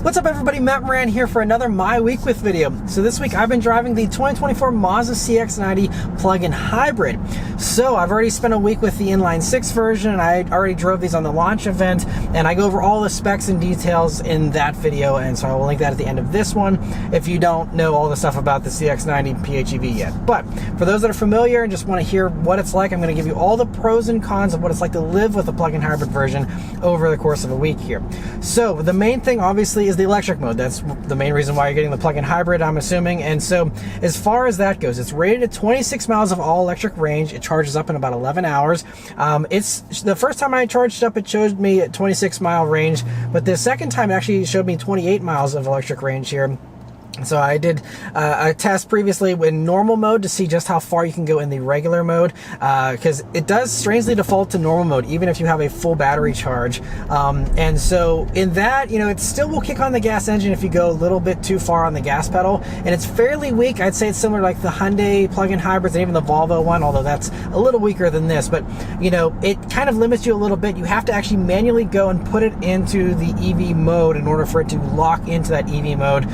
What's up everybody, Matt Maran here for another My Week With video. So this week I've been driving the 2024 Mazda CX-90 plug-in hybrid. So I've already spent a week with the inline 6 version, and I already drove these on the launch event, and I go over all the specs and details in that video, and so I will link that at the end of this one if you don't know all the stuff about the CX-90 PHEV yet. But for those that are familiar and just want to hear what it's like, I'm going to give you all the pros and cons of what it's like to live with a plug-in hybrid version over the course of a week here. So the main thing obviously is the electric mode. That's the main reason why you're getting the plug-in hybrid, I'm assuming. And so as far as that goes, it's rated at 26 miles of all electric range. It charges up in about 11 hours. It's the first time I charged up, it showed me a 26-mile range, but the second time it actually showed me 28 miles of electric range here. So I did a test previously in normal mode to see just how far you can go in the regular mode, because it does strangely default to normal mode even if you have a full battery charge. And so in that, you know, it still will kick on the gas engine if you go a little bit too far on the gas pedal, and it's fairly weak. I'd say it's similar to like the Hyundai plug-in hybrids and even the Volvo one, although that's a little weaker than this. But you know, it kind of limits you a little bit. You have to actually manually go and put it into the EV mode in order for it to lock into that EV mode,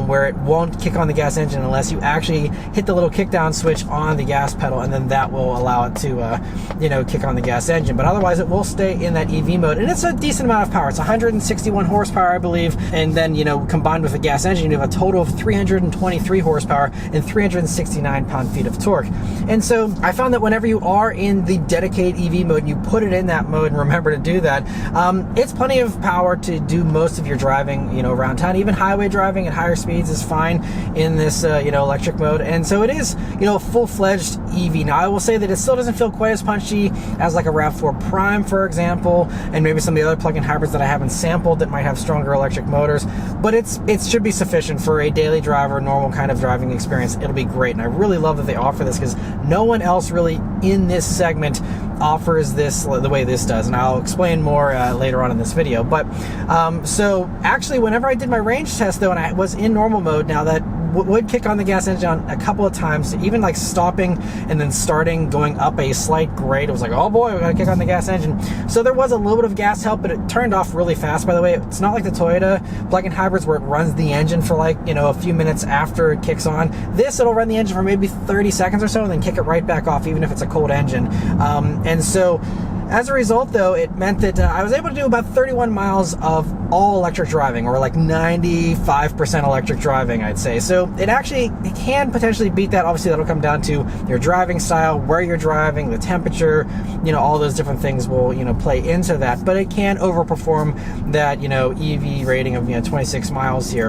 where it won't kick on the gas engine unless you actually hit the little kick down switch on the gas pedal, and then that will allow it to you know, kick on the gas engine. But otherwise it will stay in that EV mode, and it's a decent amount of power. It's 161 horsepower, I believe, and then, you know, combined with the gas engine, you have a total of 323 horsepower and 369 pound-feet of torque. And so I found that whenever you are in the dedicated EV mode, you put it in that mode and remember to do that, it's plenty of power to do most of your driving, you know, around town. Even highway driving at higher speeds is fine in this you know, electric mode. And so it is, you know, a full-fledged EV. Now I will say that it still doesn't feel quite as punchy as like a RAV4 Prime, for example, and maybe some of the other plug-in hybrids that I haven't sampled that might have stronger electric motors, but it should be sufficient for a daily driver, normal kind of driving experience. It'll be great, and I really love that they offer this, because no one else really in this segment offers this the way this does, and I'll explain more later on in this video. But so actually, whenever I did my range test though, and I was in normal mode, now that would kick on the gas engine a couple of times, even like stopping and then starting, going up a slight grade. It was like, oh boy, we gotta kick on the gas engine. So there was a little bit of gas help, but it turned off really fast. By the way, it's not like the Toyota plug-in hybrids where it runs the engine for like, you know, a few minutes after it kicks on. This, it'll run the engine for maybe 30 seconds or so and then kick it right back off, even if it's a cold engine. And so as a result though, it meant that I was able to do about 31 miles of all electric driving, or like 95% electric driving, I'd say. So it can potentially beat that. Obviously that'll come down to your driving style, where you're driving, the temperature, you know, all those different things will, you know, play into that, but it can overperform that, you know, EV rating of, you know, 26 miles here.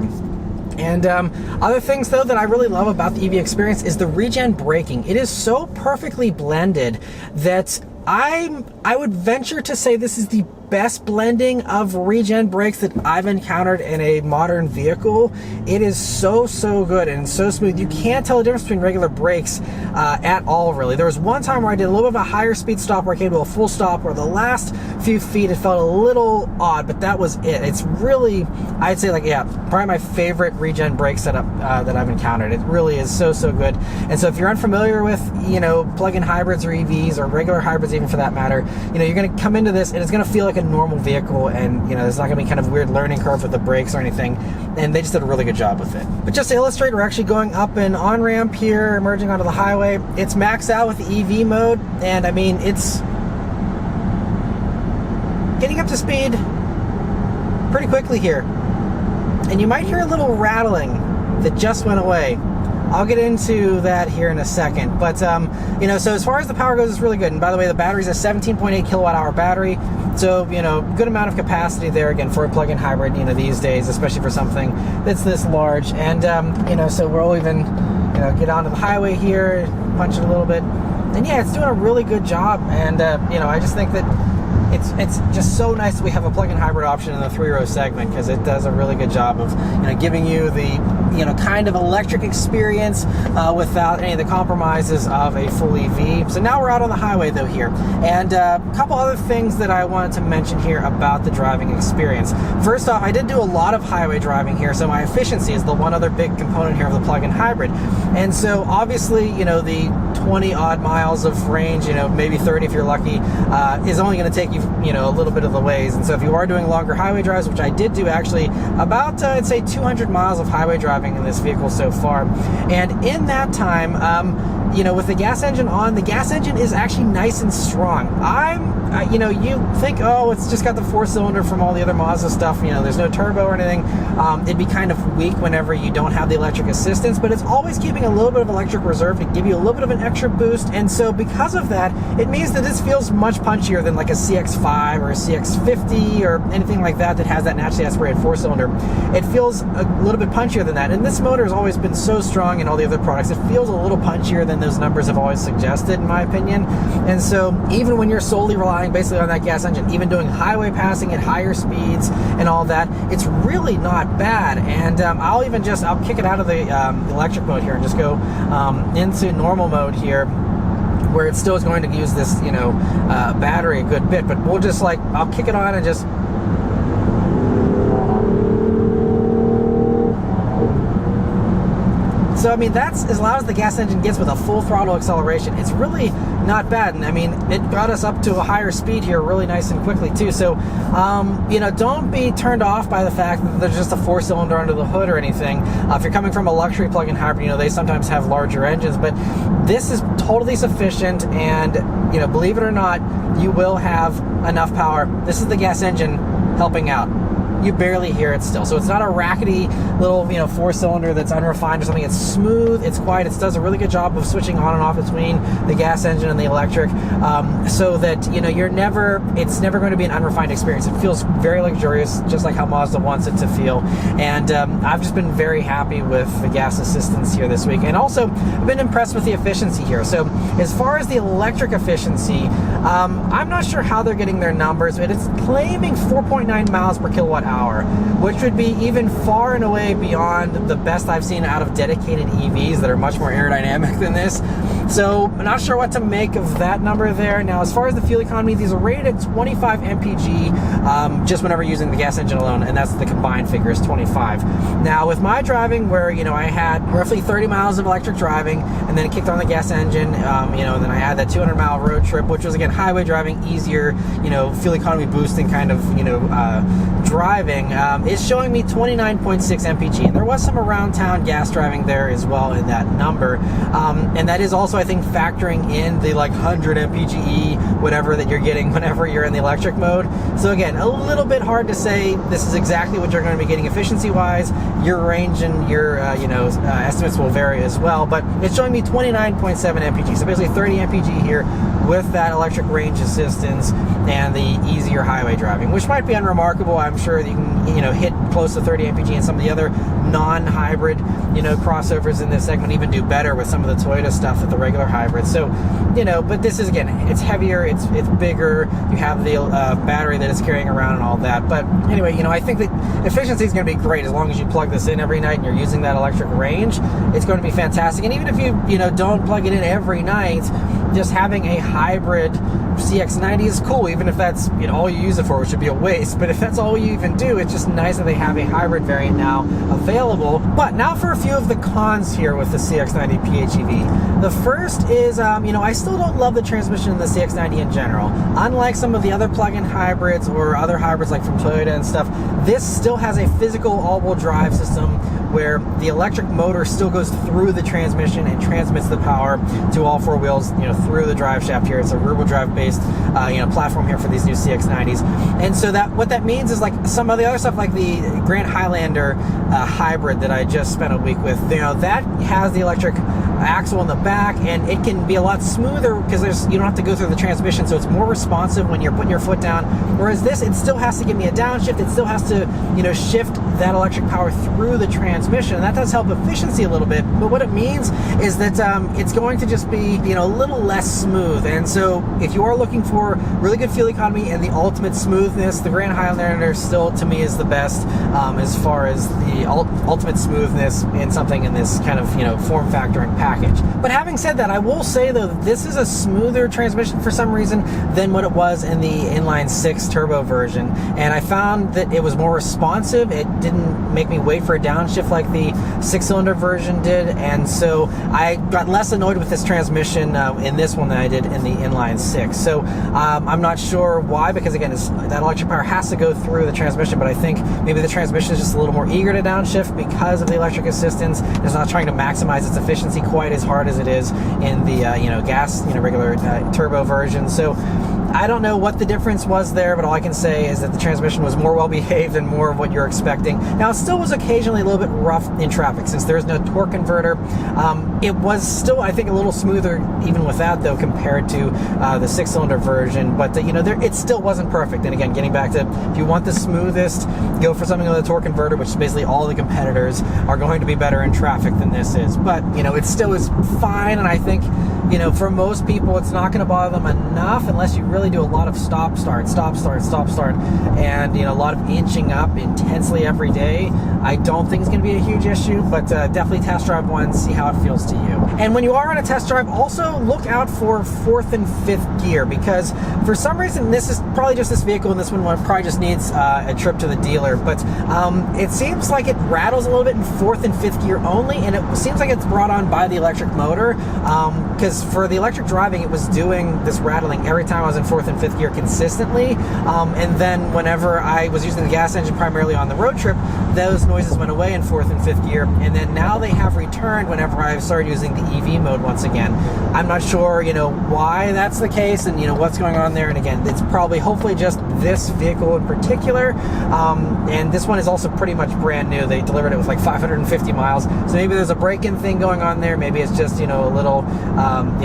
And other things though that I really love about the EV experience is the regen braking. It is so perfectly blended that I would venture to say this is the best blending of regen brakes that I've encountered in a modern vehicle. It is so good and so smooth. You can't tell the difference between regular brakes at all, really. There was one time where I did a little bit of a higher speed stop where I came to a full stop, where the last few feet it felt a little odd, but that was it. It's really, I'd say, like, yeah, probably my favorite regen brake setup that I've encountered. It really is so good. And so if you're unfamiliar with, you know, plug-in hybrids or EVs or regular hybrids even for that matter, you know, you're going to come into this and it's going to feel like a normal vehicle, and you know, there's not going to be kind of weird learning curve with the brakes or anything, and they just did a really good job with it. But just to illustrate, we're actually going up an on-ramp here, emerging onto the highway. It's maxed out with the EV mode, and I mean, it's getting up to speed pretty quickly here, and you might hear a little rattling that just went away. I'll get into that here in a second. But you know, so as far as the power goes, it's really good. And by the way, the battery's a 17.8 kilowatt hour battery, so you know, good amount of capacity there again for a plug-in hybrid, you know, these days, especially for something that's this large. And you know, so we'll even, you know, get onto the highway here, punch it a little bit, and yeah, it's doing a really good job. And you know, I just think that it's just so nice that we have a plug-in hybrid option in the 3-row segment, because it does a really good job of, you know, giving you the, you know, kind of electric experience without any of the compromises of a full EV. So now we're out on the highway though here, and a couple other things that I wanted to mention here about the driving experience. First off, I did do a lot of highway driving here, so my efficiency is the one other big component here of the plug-in hybrid. And so obviously, you know, the 20 odd miles of range, maybe 30 if you're lucky, is only going to take you, a little bit of the ways. And so if you are doing longer highway drives, which I did do actually, about, I'd say 200 miles of highway driving in this vehicle so far. And in that time, with the gas engine on, the gas engine is actually nice and strong. You think, oh, it's just got the 4-cylinder from all the other Mazda stuff, there's no turbo or anything. It'd be kind of weak whenever you don't have the electric assistance, but it's always keeping a little bit of electric reserve to give you a little bit of an extra boost. And so because of that, it means that this feels much punchier than like a CX-5 or a CX-50 or anything like that has that naturally aspirated 4-cylinder. It feels a little bit punchier than that. And this motor has always been so strong in all the other products. It feels a little punchier than those numbers have always suggested, in my opinion. And so even when you're solely relying basically on that gas engine, even doing highway passing at higher speeds and all that, it's really not bad. And I'll kick it out of the electric mode here and just go into normal mode here, where it still is going to use this, battery a good bit, but I'll kick it on and just. So, that's as loud as the gas engine gets with a full throttle acceleration. It's really not bad. And it got us up to a higher speed here really nice and quickly too. So, don't be turned off by the fact that there's just a 4-cylinder under the hood or anything. If you're coming from a luxury plug-in hybrid, they sometimes have larger engines, but this is totally sufficient. And, believe it or not, you will have enough power. This is the gas engine helping out. You barely hear it still. So it's not a rackety little, 4-cylinder that's unrefined or something. It's smooth, it's quiet, it does a really good job of switching on and off between the gas engine and the electric, so that, it's never going to be an unrefined experience. It feels very luxurious, just like how Mazda wants it to feel. And I've just been very happy with the gas assistance here this week. And also, I've been impressed with the efficiency here. So as far as the electric efficiency, I'm not sure how they're getting their numbers, but it's claiming 4.9 miles per kilowatt hour, which would be even far and away beyond the best I've seen out of dedicated EVs that are much more aerodynamic than this. So I'm not sure what to make of that number there. Now, as far as the fuel economy, these are rated at 25 mpg, just whenever using the gas engine alone, and that's the combined figure is 25. Now, with my driving, where I had roughly 30 miles of electric driving, and then it kicked on the gas engine, and then I had that 200-mile road trip, which was again highway driving, easier, fuel economy boosting kind of, driving. It's showing me 29.6 mpg, and there was some around town gas driving there as well in that number, and that is also, I think, factoring in the 100 mpge whatever that you're getting whenever you're in the electric mode. So again, a little bit hard to say this is exactly what you're going to be getting efficiency wise. Your range and your estimates will vary as well, but it's showing me 29.7 mpg, so basically 30 mpg here with that electric range assistance and the easier highway driving, which might be unremarkable. I'm sure that you can hit close to 30 mpg, and some of the other non-hybrid crossovers in this segment even do better with some of the Toyota stuff with the regular hybrids. So but this is, again, it's heavier, it's bigger, you have the battery that it's carrying around and all that. But anyway, I think that efficiency is going to be great as long as you plug this in every night and you're using that electric range. It's going to be fantastic. And even if you don't plug it in every night, just having a hybrid CX-90 is cool, even if that's all you use it for, which would be a waste. But if that's all you even do, it's just nice that they have a hybrid variant now available. But now for a few of the cons here with the CX-90 PHEV. The first is, I still don't love the transmission in the CX-90 in general. Unlike some of the other plug-in hybrids or other hybrids like from Toyota and stuff, this still has a physical all-wheel drive system where the electric motor still goes through the transmission and transmits the power to all four wheels, through the drive shaft here. It's a rear-wheel drive-based, platform here for these new CX-90s. And so what that means is, like some of the other stuff, like the Grand Highlander hybrid that I just spent a week with, that has the electric axle in the back, and it can be a lot smoother because you don't have to go through the transmission, so it's more responsive when you're putting your foot down. Whereas this, it still has to give me a downshift. It still has to, shift that electric power through the transmission, and that does help efficiency a little bit. But what it means is that it's going to just be, a little less smooth. And so if you are looking for really good fuel economy and the ultimate smoothness, the Grand Highlander still, to me, is the best as far as the ultimate smoothness in something in this kind of, form factor and package. But having said that, I will say though, this is a smoother transmission for some reason than what it was in the inline 6 turbo version, and I found that it was more responsive. It didn't make me wait for a downshift off like the 6-cylinder version did, and so I got less annoyed with this transmission in this one than I did in the inline 6. So I'm not sure why, because again, that electric power has to go through the transmission, but I think maybe the transmission is just a little more eager to downshift because of the electric assistance. It's not trying to maximize its efficiency quite as hard as it is in the gas, regular turbo version. So I don't know what the difference was there, but all I can say is that the transmission was more well behaved and more of what you're expecting. Now, it still was occasionally a little bit rough in traffic since there is no torque converter. It was still, I think, a little smoother even with that, though, compared to the 6-cylinder version. But it still wasn't perfect. And again, getting back to, if you want the smoothest, go for something with a torque converter, which is basically all the competitors are going to be better in traffic than this is. But it still is fine, and I think for most people, it's not going to bother them enough unless you really do a lot of stop, start, and a lot of inching up intensely every day. I don't think it's going to be a huge issue, but definitely test drive one, see how it feels to you. And when you are on a test drive, also look out for 4th and 5th gear, because for some reason, this is probably just this vehicle, and this one probably just needs a trip to the dealer, but it seems like it rattles a little bit in 4th and 5th gear only, and it seems like it's brought on by the electric motor, because for the electric driving, it was doing this rattling every time I was in 4th and 5th gear consistently, and then whenever I was using the gas engine primarily on the road trip, those noises went away in 4th and 5th gear, and then now they have returned whenever I've started using the EV mode once again. I'm not sure, why that's the case, and what's going on there. And again, it's probably, hopefully, just this vehicle in particular. And this one is also pretty much brand new. They delivered it with like 550 miles, so maybe there's a break-in thing going on there. Maybe it's just a little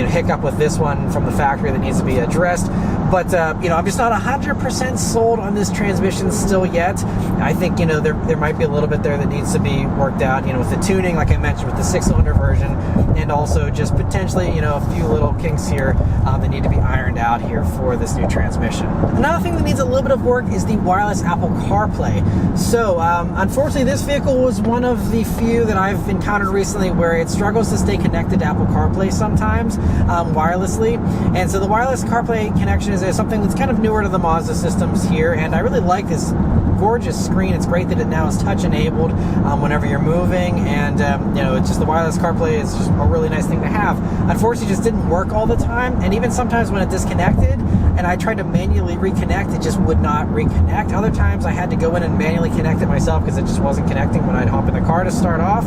hiccup with this one from the factory that needs to be addressed. But I'm just not 100% sold on this transmission still yet. I think there might be a little bit there that needs to be worked out, with the tuning, like I mentioned, with the 6-cylinder version, and also just potentially a few little kinks here that need to be ironed out here for this new transmission. Another thing that needs a little bit of work is the wireless Apple CarPlay. So unfortunately, this vehicle was one of the few that I've encountered recently where it struggles to stay connected to Apple CarPlay sometimes wirelessly. And so the wireless CarPlay connection is something that's kind of newer to the Mazda systems here, and I really like this gorgeous screen. It's great that it now is touch enabled whenever you're moving, and it's just the wireless CarPlay is just a really nice thing to have. Unfortunately, it just didn't work all the time, and even sometimes when it disconnected and I tried to manually reconnect, it just would not reconnect. Other times I had to go in and manually connect it myself because it just wasn't connecting when I'd hop in the car to start off.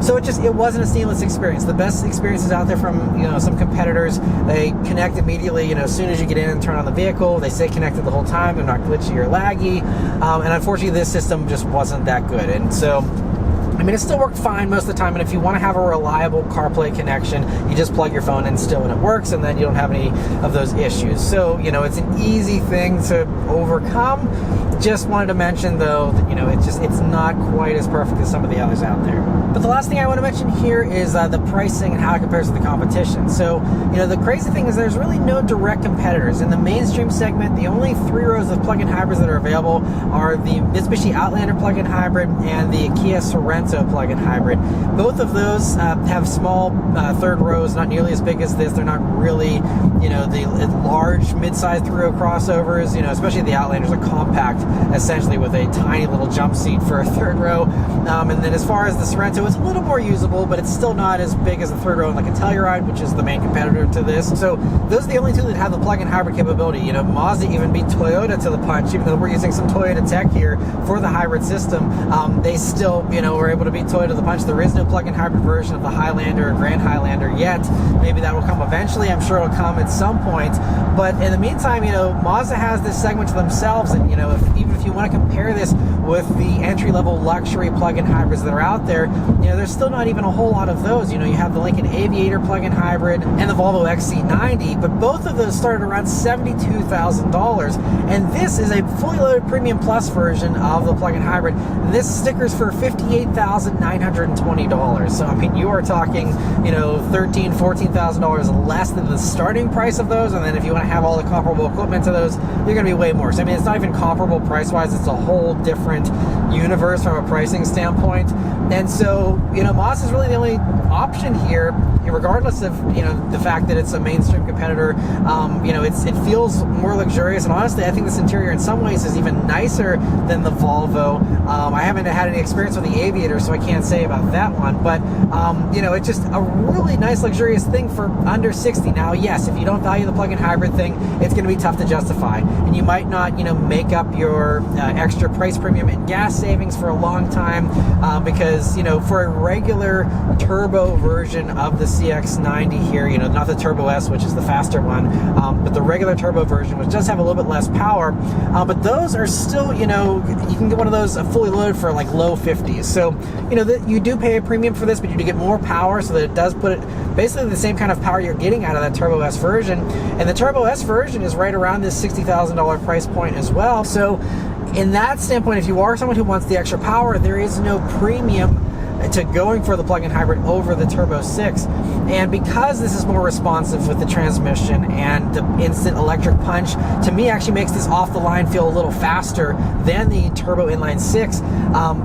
So it wasn't a seamless experience. The best experiences out there from some competitors, they connect immediately. As soon as you get in and turn on the vehicle, they stay connected the whole time. They're not glitchy or laggy. And unfortunately, this system just wasn't that good. And so, it still worked fine most of the time, and if you want to have a reliable CarPlay connection, you just plug your phone in still and it works, and then you don't have any of those issues. So, it's an easy thing to overcome. Just wanted to mention, though, that, it's not quite as perfect as some of the others out there. But the last thing I want to mention here is the pricing and how it compares to the competition. So, the crazy thing is there's really no direct competitors. In the mainstream segment, the only 3 rows of plug-in hybrids that are available are the Mitsubishi Outlander plug-in hybrid and the Kia Sorento plug-in hybrid. Both of those have small third rows, not nearly as big as this. They're not really, the large mid-sized 3-row crossovers. Especially the Outlander's a compact, essentially, with a tiny little jump seat for a third row. And then as far as the Sorento, it's a little more usable, but it's still not as big as the third row in like a Telluride, which is the main competitor to this. So those are the only two that have the plug-in hybrid capability. Mazda even beat Toyota to the punch, even though we're using some Toyota tech here for the hybrid system. They still, were able to beat Toyota to the punch. There is no plug-in hybrid version of the Highlander or Grand Highlander yet. Maybe that will come eventually. I'm sure it'll come at some point. But in the meantime, Mazda has this segment to themselves, and even if you want to compare this with the entry-level luxury plug-in hybrids that are out there, there's still not even a whole lot of those. You have the Lincoln Aviator plug-in hybrid and the Volvo XC90, but both of those started around $72,000, and this is a fully loaded Premium Plus version of the plug-in hybrid. This stickers for $58,920. So you are talking, $13,000, $14,000 less than the starting price of those, and then if you want to have all the comparable equipment to those, you're going to be way more. So it's not even comparable price-wise. It's a whole different different universe from a pricing standpoint. And so, Mazda is really the only option here, regardless of, the fact that it's a mainstream competitor. It feels more luxurious, and honestly, I think this interior in some ways is even nicer than the Volvo. I haven't had any experience with the Aviator, so I can't say about that one, but, it's just a really nice, luxurious thing for under 60. Now, yes, if you don't value the plug-in hybrid thing, it's going to be tough to justify, and you might not, make up your extra price premium and gas savings for a long time, because, for a regular turbo version of the CX-90 here, not the Turbo S, which is the faster one, but the regular turbo version, which does have a little bit less power, but those are still, you can get one of those fully loaded for like low 50s. So, you do pay a premium for this, but you do get more power, so that it does put it basically the same kind of power you're getting out of that Turbo S version. And the Turbo S version is right around this $60,000 price point as well. So in that standpoint, if you are someone who wants the extra power, there is no premium to going for the plug-in hybrid over the Turbo 6. And because this is more responsive with the transmission and the instant electric punch, to me actually makes this off the line feel a little faster than the Turbo inline 6.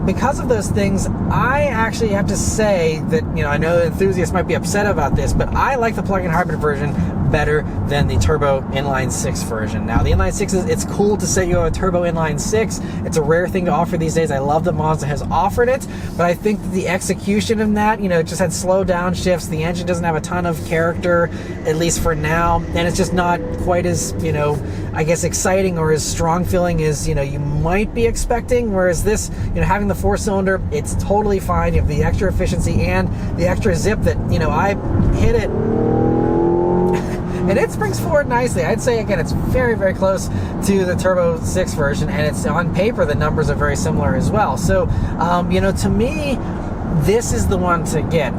Because of those things, I actually have to say that, I know enthusiasts might be upset about this, but I like the plug-in hybrid version better than the Turbo inline 6 version. Now, the inline 6 it's cool to say you have a Turbo inline 6. It's a rare thing to offer these days. I love that Mazda has offered it, but I think that the execution in that, it just had slow downshifts. The engine doesn't have a ton of character, at least for now, and it's just not quite as, I guess, exciting or as strong feeling as, you might be expecting. Whereas this, having the 4-cylinder, it's totally fine. You have the extra efficiency and the extra zip that, I hit it and it springs forward nicely. I'd say, again, it's very, very close to the Turbo 6 version, and it's on paper, the numbers are very similar as well. So, to me, this is the one to get.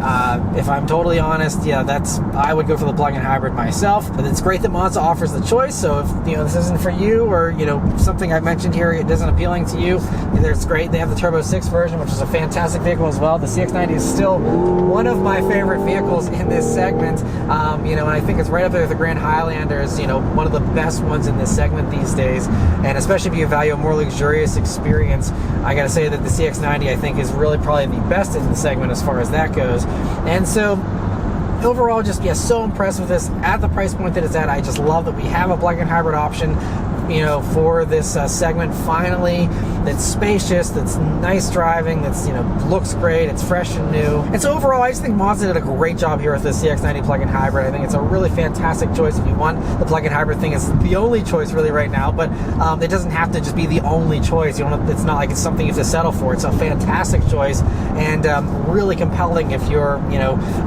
If I'm totally honest, I would go for the plug-in hybrid myself. But it's great that Mazda offers the choice. So if this isn't for you, or something I mentioned here it isn't appealing to you, it's great. They have the Turbo 6 version, which is a fantastic vehicle as well. The CX-90 is still one of my favorite vehicles in this segment. And I think it's right up there with the Grand Highlander is one of the best ones in this segment these days. And especially if you value a more luxurious experience, I gotta say that the CX-90 I think is really probably the best in the segment as far as that goes. And so overall, just so impressed with this at the price point that it's at. I just love that we have a plug-in hybrid option for this segment finally, that's spacious, that's nice driving, that's looks great, it's fresh and new. And so overall, I just think Mazda did a great job here with the CX-90 plug-in hybrid. I think it's a really fantastic choice if you want the plug-in hybrid thing. It's the only choice really right now, but it doesn't have to just be the only choice. It's not like it's something you have to settle for. It's a fantastic choice, and really compelling if you're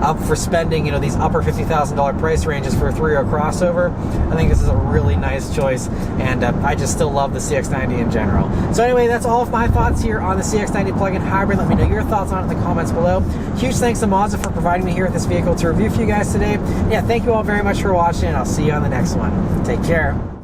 up for spending these upper $50,000 price ranges for a 3-row crossover. I think this is a really nice choice, and I just still love the CX-90 in general. So anyway, that's all of my thoughts here on the CX-90 plug-in hybrid. Let me know your thoughts on it in the comments below. Huge thanks to Mazda for providing me here with this vehicle to review for you guys today. Yeah, thank you all very much for watching, and I'll see you on the next one. Take care.